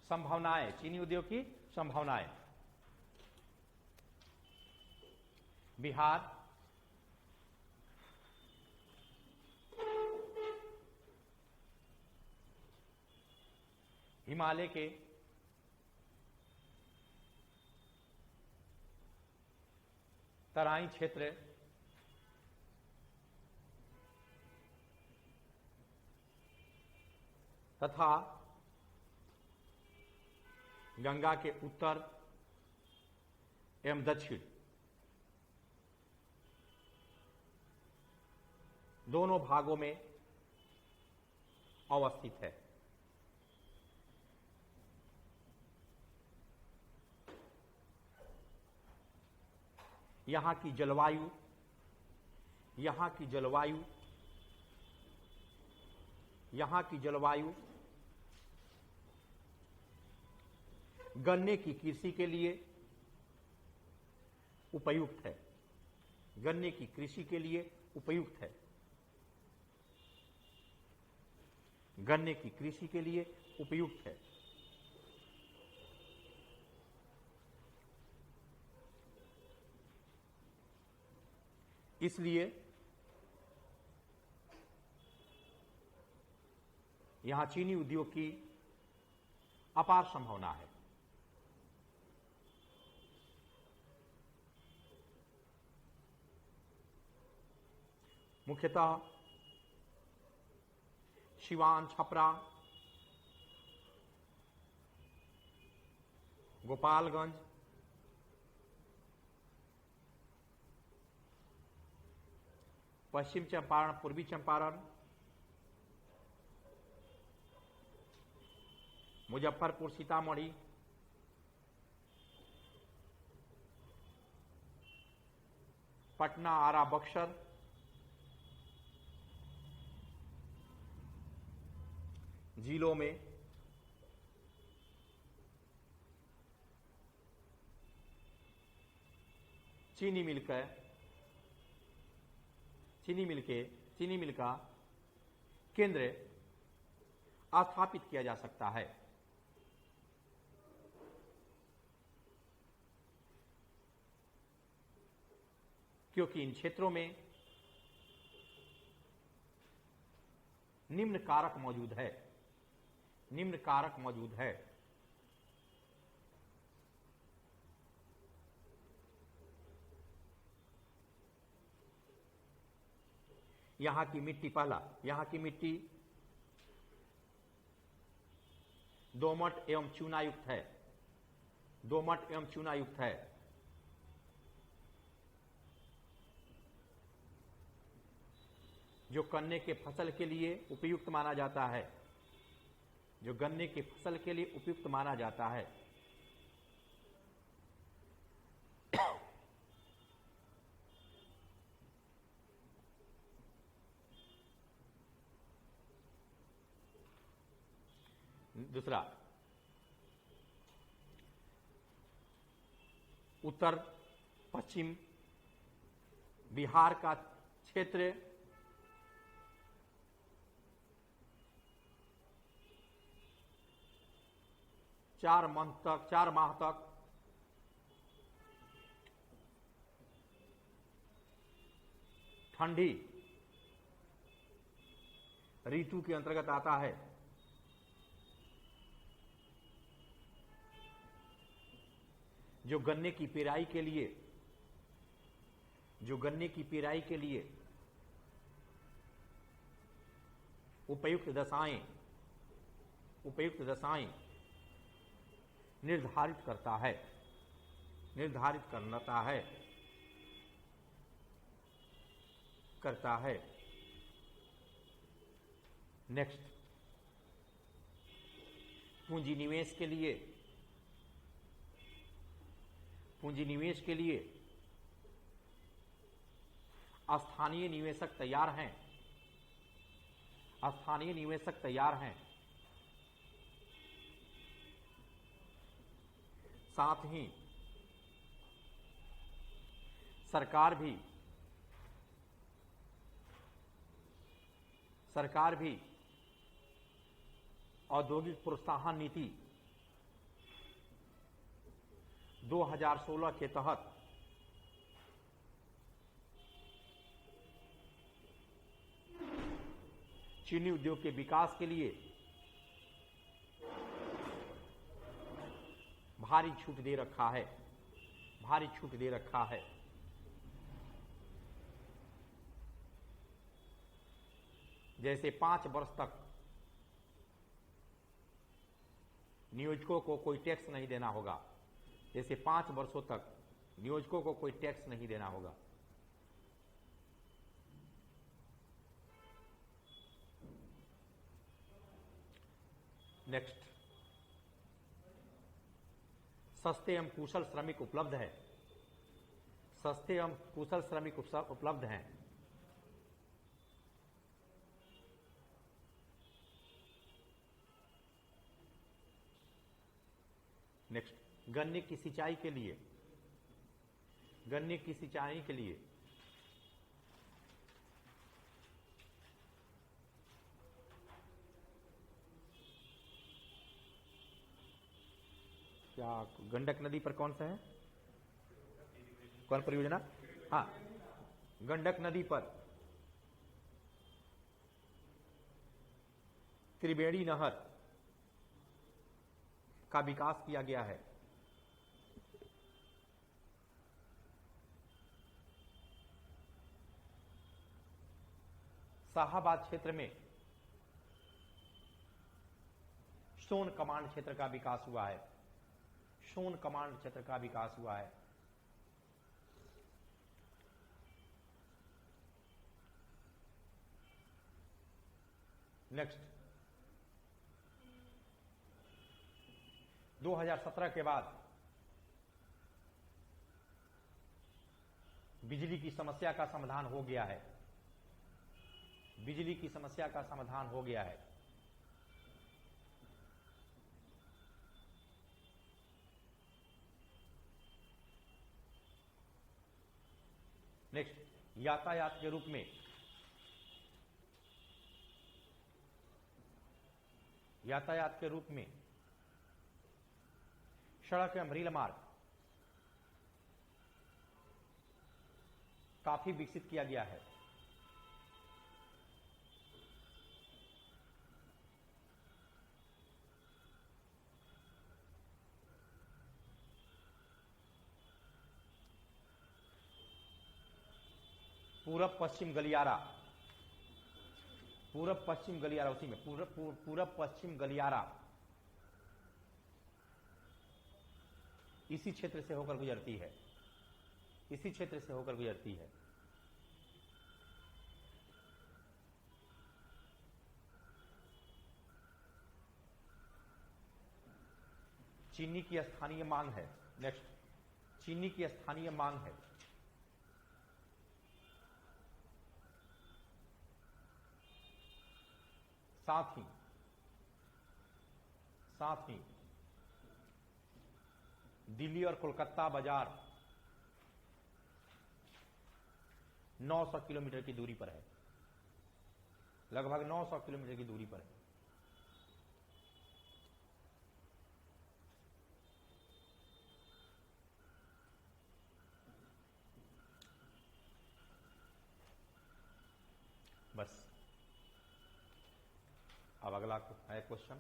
संभावनाएं, चीनी उद्योग की संभावनाएं। बिहार, हिमालय के तराई क्षेत्र तथा गंगा के उत्तर एवं दक्षिण दोनों भागों में अवस्थित है। यहां की जलवायु गन्ने की कृषि के लिए उपयुक्त है। गन्ने की कृषि के लिए उपयुक्त है। गन्ने की कृषि के लिए उपयुक्त है। इसलिए यहां चीनी उद्योग की अपार संभावना है। मुख्यतः सिवान, छपरा, गोपालगंज, पश्चिम चंपारण, पूर्वी चंपारण, मुजफ्फरपुर, सीतामढ़ी, पटना, आरा, बक्सर, जिलों में चीनी मिल का केंद्र स्थापित किया जा सकता है। क्योंकि इन क्षेत्रों में निम्न कारक मौजूद है। यहां की मिट्टी दोमट एवं चूनायुक्त है। जो गन्ने के फसल के लिए उपयुक्त माना जाता है। दूसरा, उत्तर पश्चिम बिहार का क्षेत्र चार माह तक ठंडी ऋतु के अंतर्गत आता है। जो गन्ने की पेराई के लिए उपयुक्त दशाएं निर्धारित करता है। नेक्स्ट, पूंजी निवेश के लिए स्थानीय निवेशक तैयार हैं। साथ ही सरकार भी औद्योगिक प्रोत्साहन नीति 2016 के तहत चीनी उद्योग के विकास के लिए भारी छूट दे रखा है, भारी छूट दे रखा है। जैसे 5 वर्ष तक नियोजकों को कोई टैक्स नहीं देना होगा, जैसे 5 वर्षों तक नियोजकों को कोई टैक्स नहीं देना होगा। नेक्स्ट, सस्ते एवं कुशल श्रमिक उपलब्ध है, सस्ते एवं कुशल श्रमिक उपलब्ध हैं। नेक्स्ट, गन्ने की सिंचाई के लिए, गन्ने की सिंचाई के लिए क्या गंडक नदी पर कौन सा है, कौन परियोजना? हाँ, गंडक नदी पर त्रिवेणी नहर का विकास किया गया है। शाहाबाद क्षेत्र में सोन कमांड क्षेत्र का विकास हुआ है, सोन कमांड क्षेत्र का विकास हुआ है। नेक्स्ट, 2017 के बाद बिजली की समस्या का समाधान हो गया है, बिजली की समस्या का समाधान हो गया है। नेक्स्ट, यातायात के रूप में, यातायात के रूप में सड़क एवं रेल मार्ग काफी विकसित किया गया है। पूरब पश्चिम गलियारा, पूरब पश्चिम गलियारा, उसी में पूरब पश्चिम गलियारा इसी क्षेत्र से होकर गुजरती है, इसी क्षेत्र से होकर गुजरती है। चीनी की स्थानीय मांग है। नेक्स्ट, चीनी की स्थानीय मांग है। साथ ही दिल्ली और कोलकाता बाजार 900 किलोमीटर की दूरी पर है, लगभग 900 किलोमीटर की दूरी पर है। बस, अब अगला है क्वेश्चन।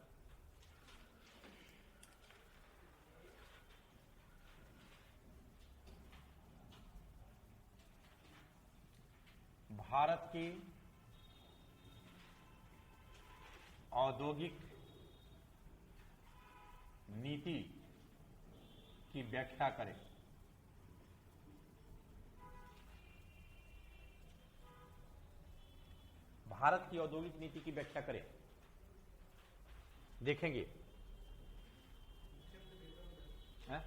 भारत की औद्योगिक नीति की व्याख्या करें। भारत की औद्योगिक नीति की व्याख्या करें। देखेंगे है?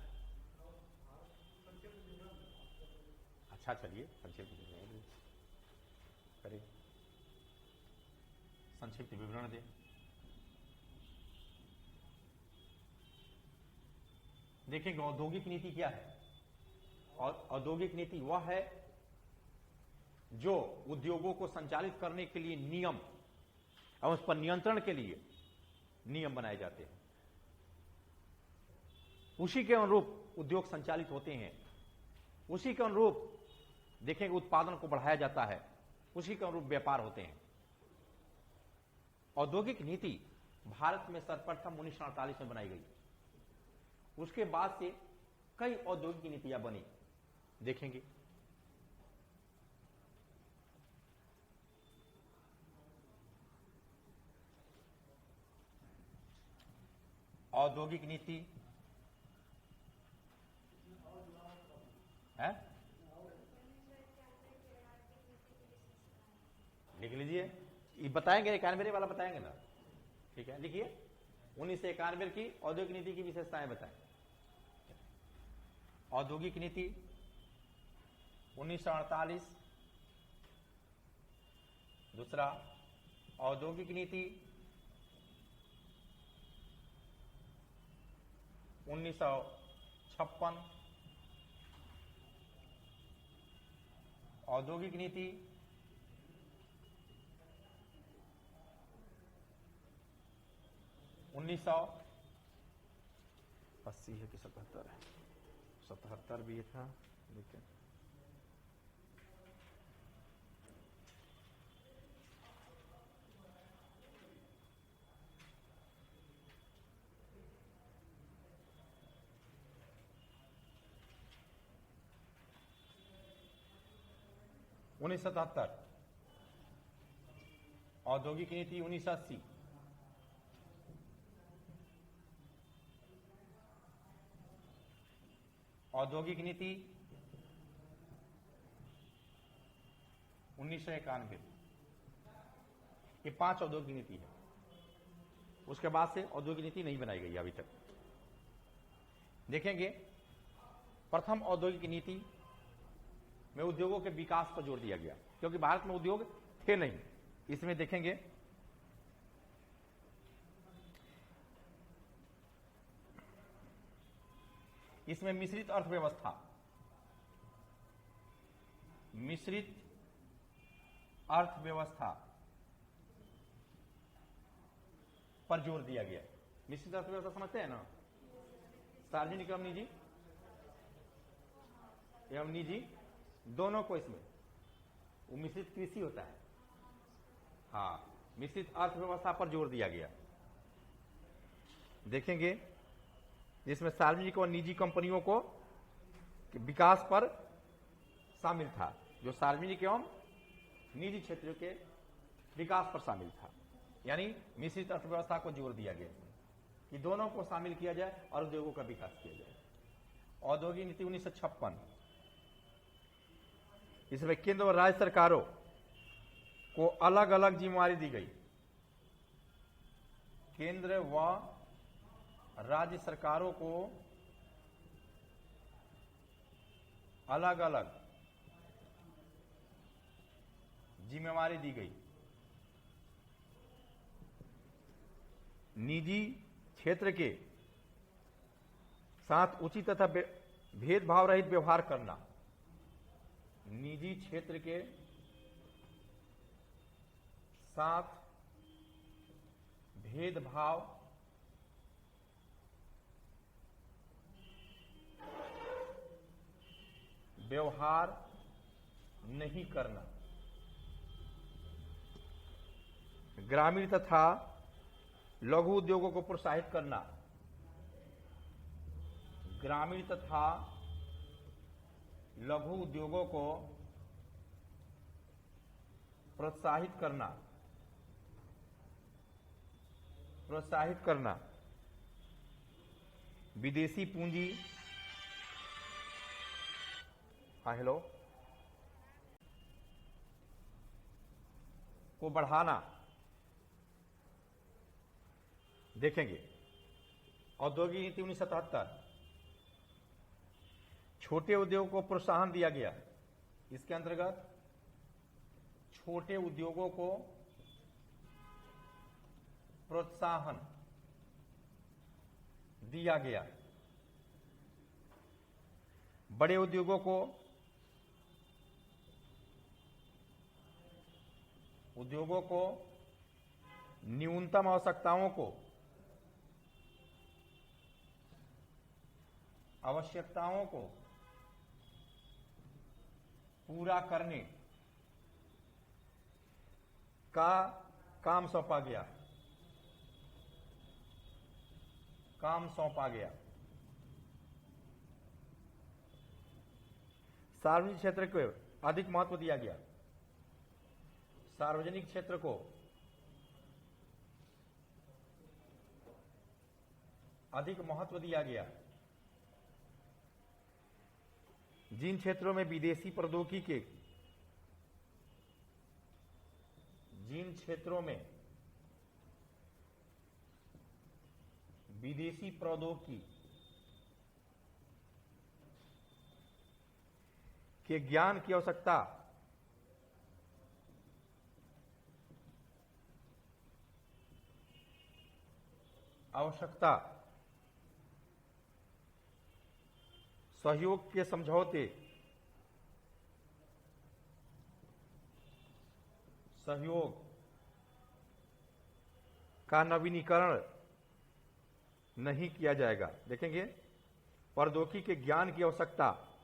अच्छा, चलिए संक्षिप्त करें, संक्षिप्त विवरण दें। देखेंगे औद्योगिक नीति क्या है। और औद्योगिक नीति वह है जो उद्योगों को संचालित करने के लिए नियम और उस पर नियंत्रण के लिए नियम बनाए जाते हैं। उसी के अनुरूप उद्योग संचालित होते हैं, उसी के अनुरूप देखेंगे उत्पादन को बढ़ाया जाता है, उसी के अनुरूप व्यापार होते हैं। औद्योगिक नीति भारत में सर्वप्रथम 1948 में बनाई गई। उसके बाद से कई औद्योगिक नीतियां बनी, देखेंगे। औद्योगिक नीति है, लिख लीजिए, ये बताएंगे 91 वाला बताएंगे ना, ठीक है, लिखिए 1991 की औद्योगिक नीति की विशेषताएं बताएं। औद्योगिक नीति 1948, दूसरा औद्योगिक नीति 1956, औद्योगिक नीति 1980 है कि 77 है, 77 भी था, लेकिन उन्नीस 1977, औद्योगिक नीति 1980, औद्योगिक नीति 1991। ये 5 औद्योगिक नीति है। उसके बाद से औद्योगिक नीति नहीं बनाई गई अभी तक। देखेंगे प्रथम औद्योगिक नीति में उद्योगों के विकास पर जोर दिया गया, क्योंकि भारत में उद्योग थे नहीं। इसमें देखेंगे इसमें मिश्रित अर्थव्यवस्था, मिश्रित अर्थव्यवस्था पर जोर दिया गया। मिश्रित अर्थव्यवस्था समझते हैं ना, सार्वजनिक एवं निजी दोनों को, इसमें वो मिश्रित कृषि होता है, हाँ, मिश्रित अर्थव्यवस्था पर जोर दिया गया। देखेंगे जिसमें सार्वजनिक और निजी कंपनियों को विकास पर शामिल था, जो सार्वजनिक एवं निजी क्षेत्रों के विकास पर शामिल था। यानी मिश्रित अर्थव्यवस्था को जोर दिया गया कि दोनों को शामिल किया जाए और उद्योगों का विकास किया जाए। औद्योगिक नीति 1956, इसमें केंद्र और राज्य सरकारों को अलग अलग जिम्मेवारी दी गई। केंद्र व राज्य सरकारों को अलग अलग जिम्मेवारी दी गई। निजी क्षेत्र के साथ उचित तथा भेदभाव रहित व्यवहार करना, निजी क्षेत्र के साथ भेदभाव व्यवहार नहीं करना। ग्रामीण तथा लघु उद्योगों को प्रोत्साहित करना, ग्रामीण तथा लघु उद्योगों को प्रोत्साहित करना, प्रोत्साहित करना। विदेशी पूंजी, हाँ हेलो, को बढ़ाना। देखेंगे औद्योगिक नीति 1977, छोटे उद्योगों को प्रोत्साहन दिया गया। इसके अंतर्गत छोटे उद्योगों को प्रोत्साहन दिया गया, बड़े उद्योगों को न्यूनतम आवश्यकताओं को आवश्यकताओं को पूरा करने का काम सौंपा गया। सार्वजनिक क्षेत्र को अधिक महत्व दिया गया। सार्वजनिक क्षेत्र को अधिक महत्व दिया गया। जिन क्षेत्रों में विदेशी प्रौद्योगिकी के के ज्ञान की आवश्यकता सहयोग के समझौते का नवीनीकरण नहीं किया जाएगा। देखेंगे, प्रौद्योगिकी के ज्ञान की आवश्यकता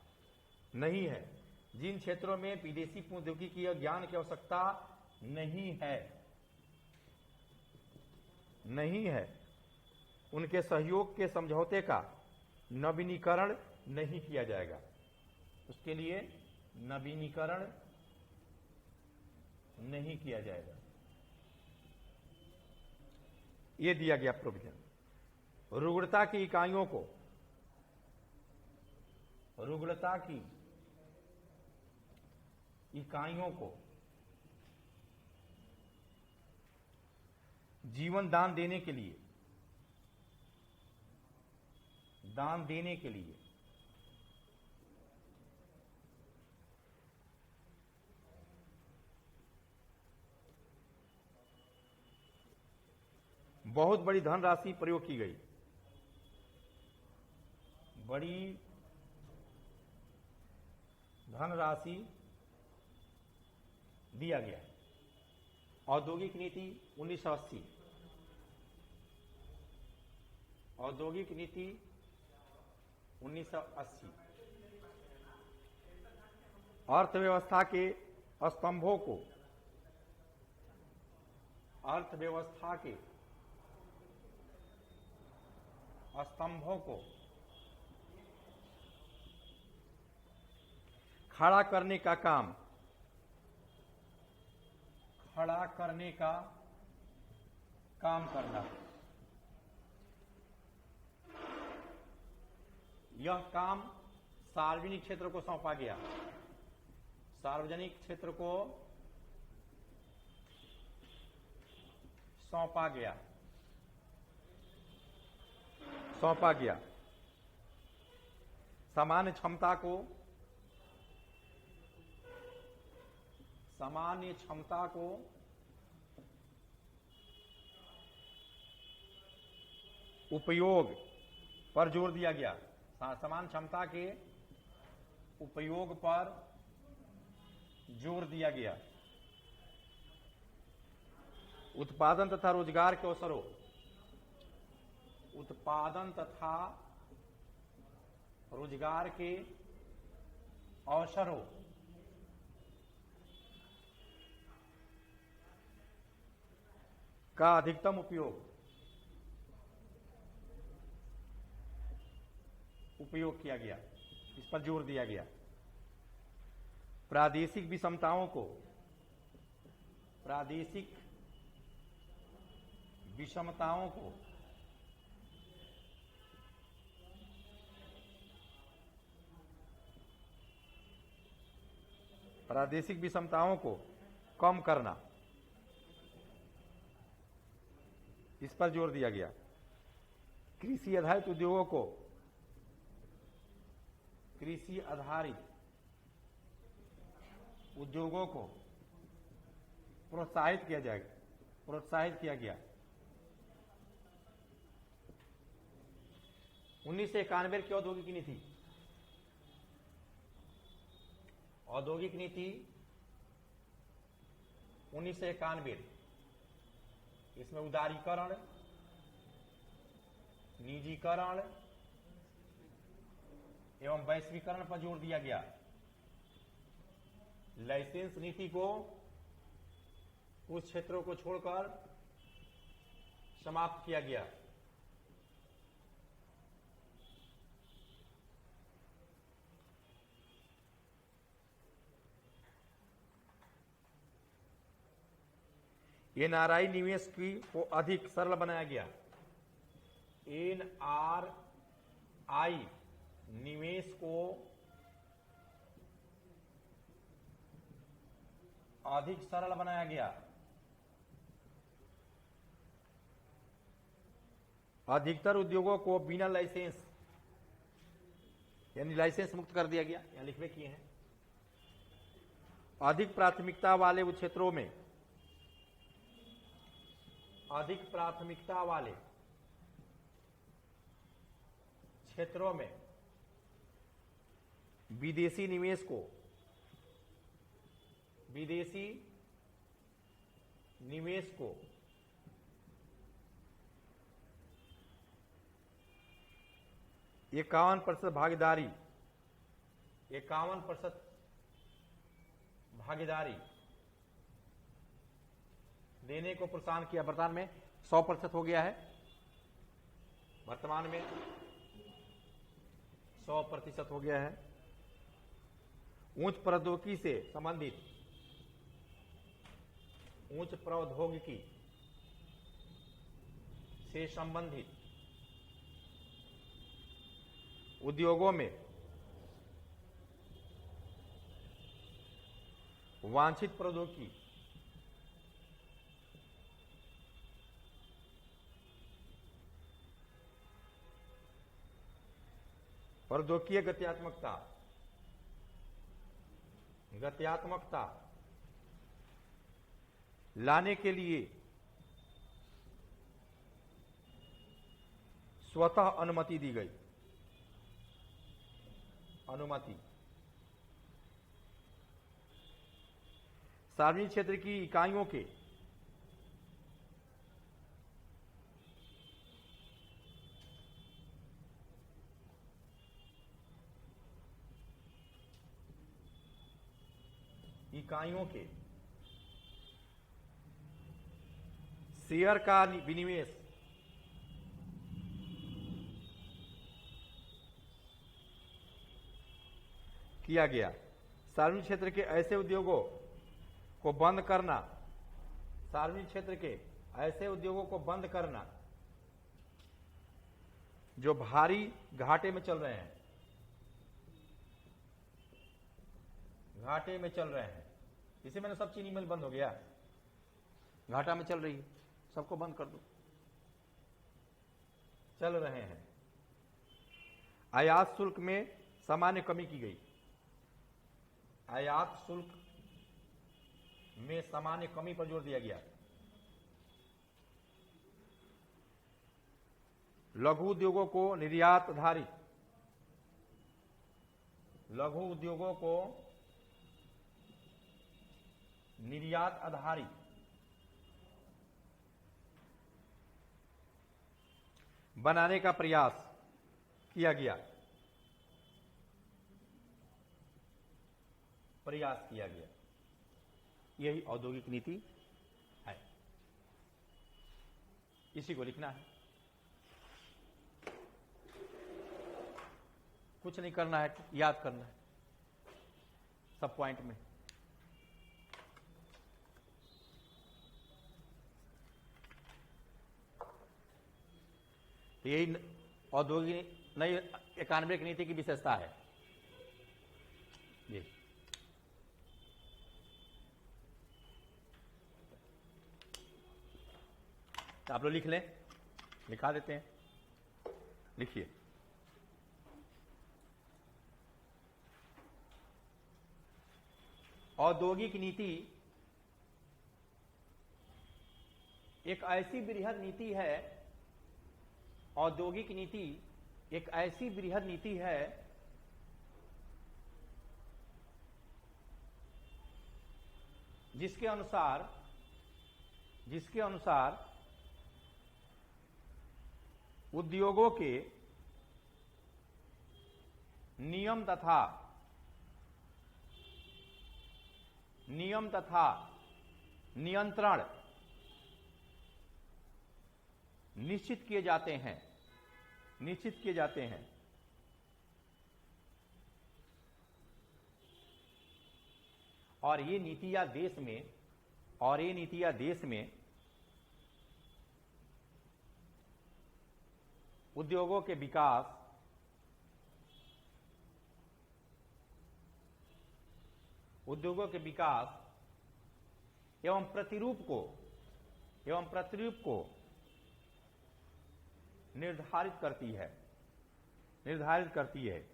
नहीं है। जिन क्षेत्रों में विदेशी प्रौद्योगिकी या ज्ञान की आवश्यकता नहीं है, उनके सहयोग के समझौते का नवीनीकरण नहीं किया जाएगा। उसके लिए नवीनीकरण नहीं किया जाएगा। यह दिया गया प्रोविजन। रुग्णता की इकाइयों को जीवन दान देने के लिए बहुत बड़ी धनराशि प्रयोग की गई। बड़ी धनराशि दिया गया। औद्योगिक नीति 1980, औद्योगिक नीति 1980 अर्थव्यवस्था के स्तंभों को खड़ा करने का काम करना। यह काम सार्वजनिक क्षेत्र को सौंपा गया। सार्वजनिक क्षेत्र को सौंपा गया। सामान्य क्षमता को उपयोग पर जोर दिया गया। समान क्षमता के उपयोग पर जोर दिया गया। उत्पादन तथा रोजगार के अवसरों का अधिकतम उपयोग किया गया। इस पर जोर दिया गया। प्रादेशिक विषमताओं को कम करना, इस पर जोर दिया गया। कृषि आधारित उद्योगों को प्रोत्साहित किया गया। 1991 की औद्योगिक नीति 1991, इसमें उदारीकरण, निजीकरण एवं वैश्वीकरण पर जोर दिया गया। लाइसेंस नीति को कुछ क्षेत्रों को छोड़कर समाप्त किया गया। एनआरआई निवेश को अधिक सरल बनाया गया। एनआरआई निवेश को अधिक सरल बनाया गया। अधिकतर उद्योगों को बिना लाइसेंस यानी लाइसेंस मुक्त कर दिया गया। यहां लिखवे किए हैं। अधिक प्राथमिकता वाले क्षेत्रों में विदेशी निवेश को 51% भागीदारी देने को प्रोत्साहन किया। वर्तमान में 100% हो गया है। वर्तमान में 100% हो गया है। उच्च प्रौद्योगिकी से संबंधित उद्योगों में वांछित प्रौद्योगिकी गत्यात्मकता लाने के लिए स्वतः अनुमति दी गई। सार्वजनिक क्षेत्र की इकाइयों के शेयर का विनिवेश किया गया। सार्वजनिक क्षेत्र के ऐसे उद्योगों को बंद करना जो भारी घाटे में चल रहे हैं। इसी मैंने सब चीनी मिल बंद हो गया, घाटा में चल रही है, सबको बंद कर दो। चल रहे हैं। आयात शुल्क में सामान्य कमी की गई। आयात शुल्क में सामान्य कमी पर जोर दिया गया। लघु उद्योगों को निर्यात आधारित बनाने का प्रयास किया गया। यही औद्योगिक नीति है। इसी को लिखना है, कुछ नहीं करना है, याद करना है सब पॉइंट में। तो यही औद्योगिक नई इकोनॉमिक नीति की विशेषता है। ये तो आप लोग लिख लें, लिखा देते हैं, लिखिए। औद्योगिक नीति एक ऐसी बृहद नीति है, औद्योगिक नीति एक ऐसी बृहद नीति है जिसके अनुसार उद्योगों के नियम तथा नियंत्रण निश्चित किए जाते हैं और ये नीतियां देश में उद्योगों के विकास, एवं प्रतिरूप को निर्धारित करती है।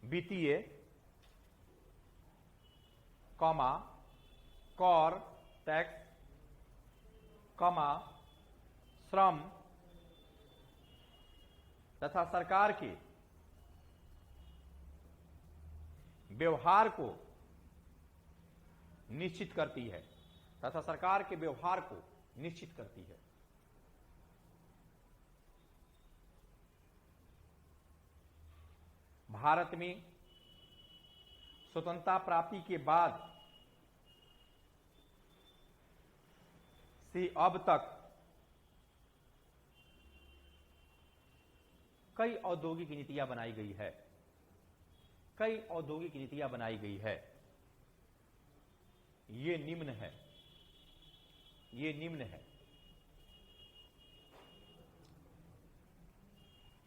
वित्तीय, कर, टैक्स, श्रम तथा सरकार के व्यवहार को निश्चित करती है भारत में स्वतंत्रता प्राप्ति के बाद से अब तक कई औद्योगिक नीतियां बनाई गई है। ये निम्न है।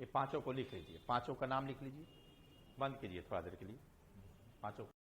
ये पांचों को लिख लीजिए, पांचों का नाम लिख लीजिए, बंद कीजिए थोड़ा देर के लिए पांचों।